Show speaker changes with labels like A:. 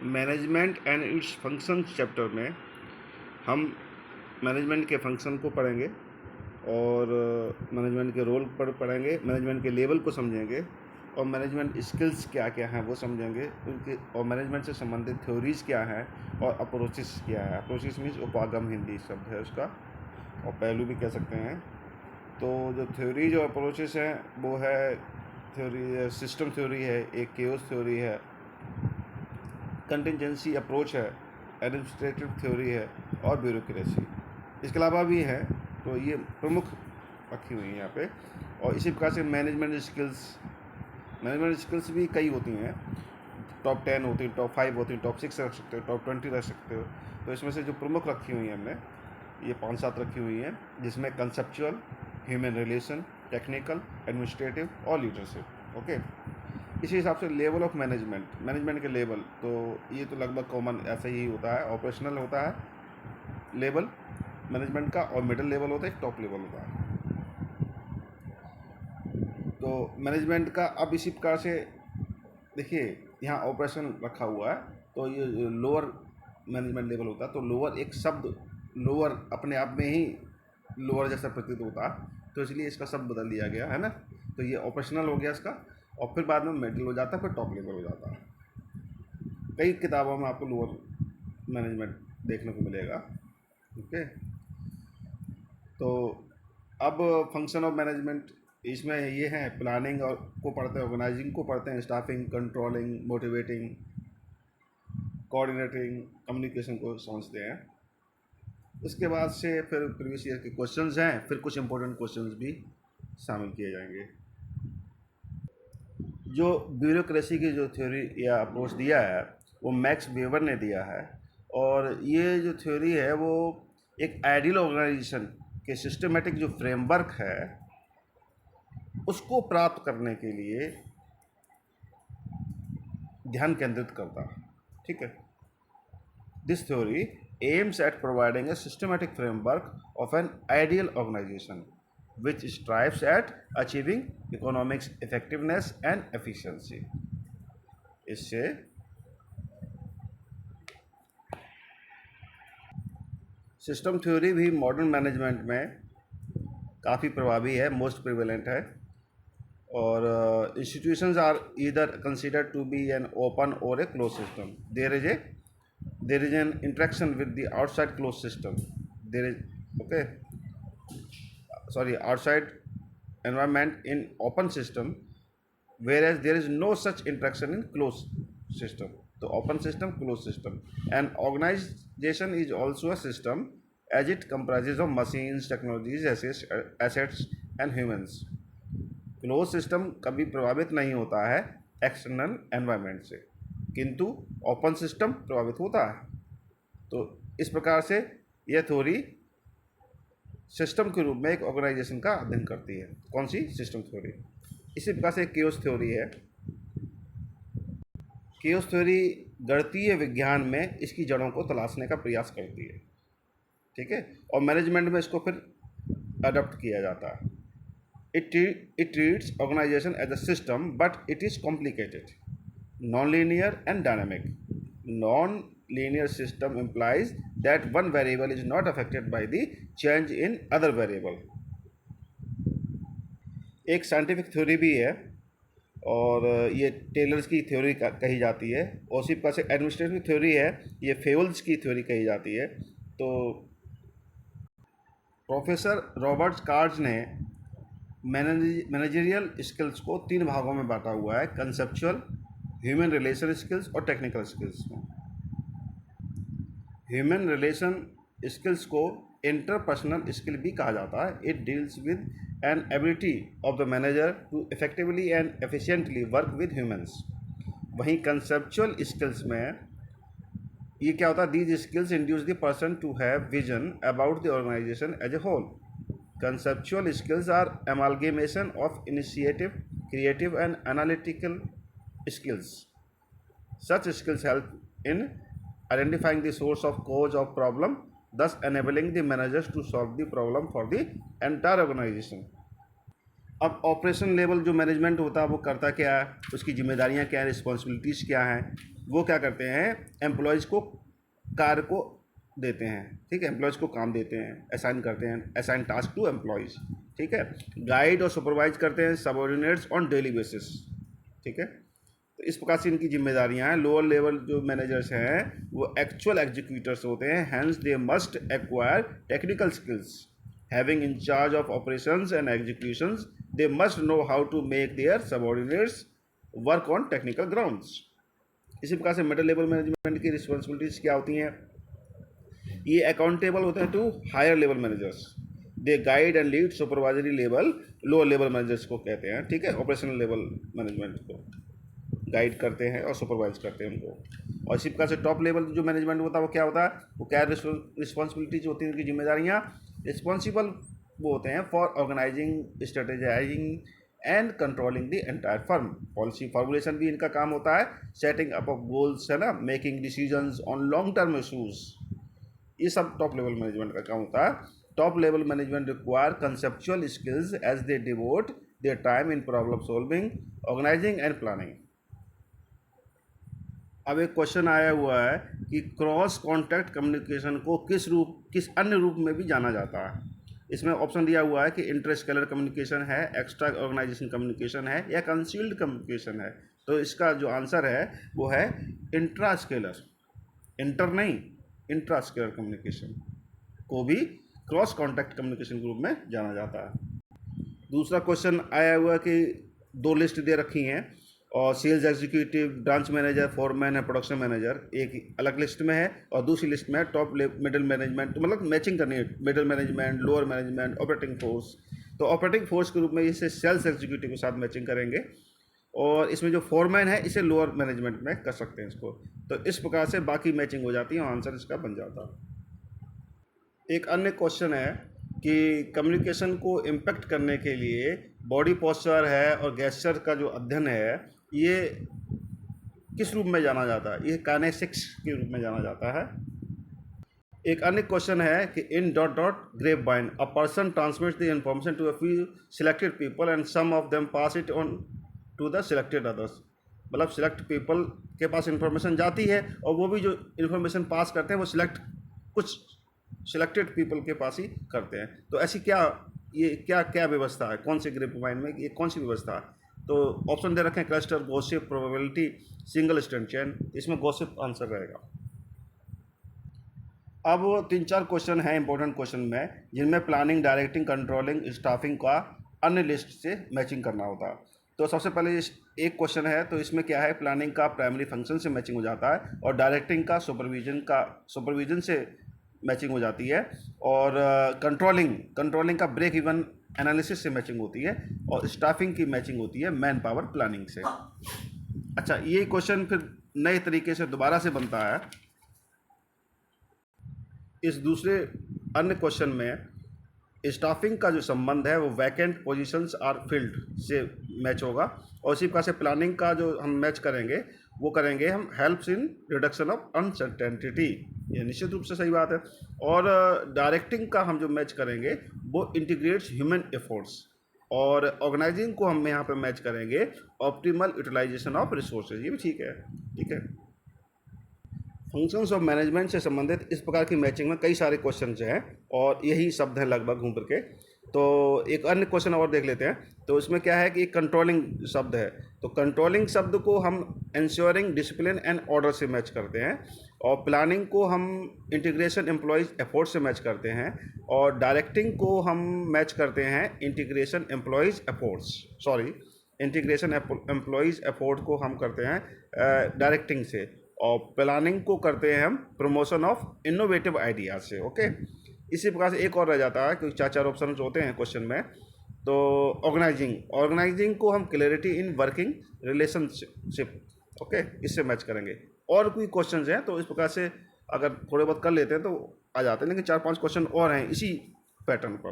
A: Management and its function chapter में हम management के फंक्शन को पढ़ेंगे और मैनेजमेंट के रोल पर पढ़ेंगे, मैनेजमेंट के लेवल को समझेंगे और मैनेजमेंट स्किल्स क्या क्या हैं वो समझेंगे उनके, और मैनेजमेंट से संबंधित थ्योरीज क्या हैं और अप्रोचेस क्या है। अप्रोचेस मीन्स उपागम हिंदी शब्द है उसका, और पहलू भी कह सकते हैं। तो जो थ्योरीज और अप्रोचेस हैं वो है थ्योरी, सिस्टम थ्योरी है, एक केओस थ्योरी है, कंटिजेंसी अप्रोच है, एडमिनिस्ट्रेटिव थ्योरी है और ब्यूरोक्रेसी। इसके अलावा भी है, तो ये प्रमुख रखी हुई हैं यहाँ पे। और इसी प्रकार से मैनेजमेंट स्किल्स भी कई होती हैं। टॉप 10 होती हैं, टॉप 5 होती हैं, टॉप 6 रख सकते हो, टॉप 20 रख सकते हो। तो इसमें से जो प्रमुख रखी हुई हैं हमने, ये 5-7 रखी हुई हैं, जिसमें conceptual, human relation, technical, administrative और लीडरशिप। ओके, इसी हिसाब से लेवल ऑफ मैनेजमेंट के लेवल, तो ये तो लगभग कॉमन ऐसा ही होता है। ऑपरेशनल होता है लेवल मैनेजमेंट का, और मिडिल लेवल होता है, एक टॉप लेवल होता है। तो मैनेजमेंट का अब इसी प्रकार से देखिए, यहाँ ऑपरेशन रखा हुआ है, तो ये लोअर मैनेजमेंट लेवल होता है। तो लोअर एक शब्द, लोअर अपने आप में ही लोअर जैसा प्रतीत होता है, तो इसलिए इसका शब्द बदल दिया गया है ना। तो ये ऑपरेशनल हो गया इसका, और फिर बाद में मिडिल हो जाता है, फिर टॉप लेवल हो जाता है। कई किताबों में आपको लोअर मैनेजमेंट देखने को मिलेगा। ओके, तो अब फंक्शन ऑफ मैनेजमेंट, इसमें ये हैं प्लानिंग और को पढ़ते हैं, ऑर्गेनाइजिंग को पढ़ते हैं, staffing, controlling, motivating, coordinating, communication को समझते हैं। इसके बाद से फिर प्रीवियस ईयर के क्वेश्चंस हैं, फिर कुछ इंपॉर्टेंट क्वेश्चंस भी शामिल किए जाएंगे। जो ब्यूरोक्रेसी की जो थ्योरी या अप्रोच दिया है वो मैक्स वेबर ने दिया है, और ये जो थ्योरी है वो एक आइडियल ऑर्गेनाइजेशन के सिस्टमेटिक जो फ्रेमवर्क है उसको प्राप्त करने के लिए ध्यान केंद्रित करता है। ठीक है, this theory aims at providing a systematic framework of an ideal organization which strives at achieving economics effectiveness and efficiency। इससे सिस्टम थ्योरी भी मॉडर्न मैनेजमेंट में काफ़ी प्रभावी है, मोस्ट प्रिवेलेंट है। और institutions are either considered to be an open or a close system. There is an interaction with the outside close system, there is okay outside environment in open system, whereas there is no such interaction in closed system. So open system, closed system. And organization is also a system as it comprises of machines, technologies, assets and humans. Close system कभी प्रभावित नहीं होता है external environment से, किंतु open system प्रभावित होता है। तो इस प्रकार से यह थ्योरी सिस्टम के रूप में एक ऑर्गेनाइजेशन का अध्ययन करती है। कौन सी? System theory. इसी प्रकार से केओस थ्योरी है। केओस थ्योरी गणितीय विज्ञान में इसकी जड़ों को तलाशने का प्रयास करती है। ठीक है, और मैनेजमेंट में इसको फिर अडॉप्ट किया जाता है। It treats organization as a system but it is complicated, non linear and dynamic. Non linear system implies that one variable is not affected by the change in other variable। एक scientific theory भी है, और ये tailors की theory कही जाती है। और उसी प्रकार से एडमिनिस्ट्रेटिव थ्योरी है, ये फेवल्स की थ्योरी कही जाती है। तो प्रोफेसर रॉबर्ट कार्ज ने मैनेजरियल स्किल्स को 3 भागों में बांटा हुआ है, कंसेप्चुअल, ह्यूमन रिलेशन स्किल्स और टेक्निकल स्किल्स में। ह्यूमन रिलेशन स्किल्स को इंटरपर्सनल स्किल भी कहा जाता है। It deals with an ability of the manager to effectively and efficiently work with humans. वहीं कंसेप्चुअल स्किल्स में ये क्या होता है? These skills induce the person to have vision about the organization as a whole. Conceptual skills are amalgamation of initiative, creative and analytical skills. Such skills help in identifying the source of cause of problem, thus enabling the managers to solve the problem for the entire organization। अब operation level जो management होता है वो करता क्या है, उसकी जिम्मेदारियां क्या हैं, रिस्पॉन्सिबिलिटीज़ क्या हैं, वो क्या करते हैं, एम्प्लॉयज़ को कार्य को देते हैं, ठीक है, एम्प्लॉयज़ को काम देते हैं, असाइन करते हैं, असाइन टास्क टू एम्प्लॉयज़, ठीक है, गाइड और सुपरवाइज करते हैं सबऑर्डिनेट्स ऑन डेली बेसिस, ठीक है। तो इस प्रकार से इनकी जिम्मेदारियां हैं। लोअर लेवल जो मैनेजर्स हैं वो एक्चुअल एग्जीक्यूटर्स होते हैं, hence they must acquire technical skills, having in charge of operations and executions they must know how to make their subordinates work on technical grounds. इसी प्रकार से मिडिल लेवल मैनेजमेंट की responsibilities क्या होती हैं, ये अकाउंटेबल होते हैं to higher level managers, they guide and lead supervisory level, lower level managers को कहते हैं, ठीक है, ऑपरेशनल लेवल मैनेजमेंट को गाइड करते हैं और सुपरवाइज करते हैं उनको। और इसी प्रकार से टॉप लेवल जो मैनेजमेंट होता है वो क्या होता है, वो क्या रिस्पॉन्सिबिलिटीज होती हैं, उनकी जिम्मेदारियाँ, रिस्पॉन्सिबल वो होते हैं for organizing, strategizing and controlling the entire firm, policy formulation भी इनका काम होता है, सेटिंग अप ऑफ गोल्स है ना, making decisions on long term issues, ये सब टॉप लेवल मैनेजमेंट का काम होता है। Top level management require conceptual skills as they devote their time in problem solving, organizing and planning. अब एक क्वेश्चन आया हुआ है कि क्रॉस कॉन्टैक्ट कम्युनिकेशन को किस अन्य रूप में भी जाना जाता है। इसमें ऑप्शन दिया हुआ है कि इंटरस्केलर कम्युनिकेशन है, एक्स्ट्रा ऑर्गेनाइजेशन कम्युनिकेशन है, या कंसील्ड कम्युनिकेशन है। तो इसका जो आंसर है वो है इंट्रास्केलर, इंटर नहीं, इंट्रास्केलर कम्युनिकेशन को भी क्रॉस कॉन्टैक्ट कम्युनिकेशन के रूप में जाना जाता है। दूसरा क्वेश्चन आया हुआ है कि दो लिस्ट दे रखी हैं और sales executive, branch manager, foreman है, प्रोडक्शन मैनेजर एक अलग लिस्ट में है और दूसरी लिस्ट में है टॉप मिडिल मैनेजमेंट, तो मतलब मैचिंग करनी है, middle management, lower management, operating force. तो ऑपरेटिंग फोर्स के रूप में इसे सेल्स एग्जीक्यूटिव के साथ मैचिंग करेंगे और इसमें जो फोरमैन है इसे लोअर मैनेजमेंट में कर सकते हैं इसको। तो इस प्रकार से बाकी मैचिंग हो जाती है और आंसर इसका बन जाता है। एक अन्य क्वेश्चन है कि कम्युनिकेशन को इम्पेक्ट करने के लिए बॉडी पोस्चर है और गेस्चर का जो अध्ययन है ये किस रूप में जाना जाता है, ये काइनेसिक्स के रूप में जाना जाता है। एक अन्य क्वेश्चन है कि in dot dot grapevine a person transmits the information to a few selected people and some of them pass it on to the selected others, मतलब सिलेक्ट पीपल के पास इंफॉर्मेशन जाती है और वो भी जो इन्फॉर्मेशन पास करते हैं वो कुछ सिलेक्टेड पीपल के पास ही करते हैं। तो ऐसी क्या व्यवस्था है, कौन से ग्रेप वाइन में ये कौन सी व्यवस्था है। तो ऑप्शन दे रखे हैं cluster, gossip, probability, single stand chain, इसमें गॉसिप आंसर रहेगा। अब 3-4 क्वेश्चन हैं इंपॉर्टेंट क्वेश्चन में जिनमें प्लानिंग, डायरेक्टिंग, कंट्रोलिंग, स्टाफिंग का अन्य लिस्ट से मैचिंग करना होता है। तो सबसे पहले एक क्वेश्चन है, तो इसमें क्या है, प्लानिंग का प्राइमरी फंक्शन से मैचिंग हो जाता है और डायरेक्टिंग का सुपरविजन से मैचिंग हो जाती है और कंट्रोलिंग का ब्रेक इवन एनालिसिस से मैचिंग होती है और स्टाफिंग की मैचिंग होती है मैन पावर प्लानिंग से। अच्छा, ये क्वेश्चन फिर नए तरीके से दोबारा से बनता है। इस दूसरे अन्य क्वेश्चन में स्टाफिंग का जो संबंध है वो वैकेंट पोजीशंस आर फिल्ड से मैच होगा और इसी प्रकार से प्लानिंग का जो हम मैच करेंगे वो करेंगे हम helps in reduction of uncertainty, ये निश्चित रूप से सही बात है। और डायरेक्टिंग का हम जो मैच करेंगे वो इंटीग्रेट्स ह्यूमन एफर्ट्स और ऑर्गेनाइजिंग को हम यहाँ पे मैच करेंगे ऑप्टिमल यूटिलाइजेशन ऑफ रिसोर्सेज, ये भी ठीक है, ठीक है। फंक्शंस ऑफ मैनेजमेंट से संबंधित इस प्रकार की मैचिंग में कई सारे क्वेश्चन हैं और यही शब्द हैं लगभग घूम करके। तो एक अन्य क्वेश्चन और देख लेते हैं। तो इसमें क्या है कि एक कंट्रोलिंग शब्द है, तो कंट्रोलिंग शब्द को हम इंश्योरिंग डिसिप्लिन एंड ऑर्डर से मैच करते हैं और प्लानिंग को हम इंटीग्रेशन एम्प्लॉयज़ एफर्ट से मैच करते हैं और डायरेक्टिंग को हम मैच करते हैं इंटीग्रेशन एम्प्लॉयज़ एफर्ट को हम करते हैं डायरेक्टिंग से और प्लानिंग को करते हैं हम प्रमोशन ऑफ इनोवेटिव आइडियाज से। ओके, इसी प्रकार से एक और रह जाता है क्योंकि 4 ऑप्शन होते हैं क्वेश्चन में। तो ऑर्गेनाइजिंग को हम clarity in working relationship, okay, इससे मैच करेंगे। और कोई क्वेश्चन हैं तो इस प्रकार से अगर थोड़े बहुत कर लेते हैं तो आ जाते हैं, लेकिन 4-5 क्वेश्चन और हैं इसी पैटर्न पर।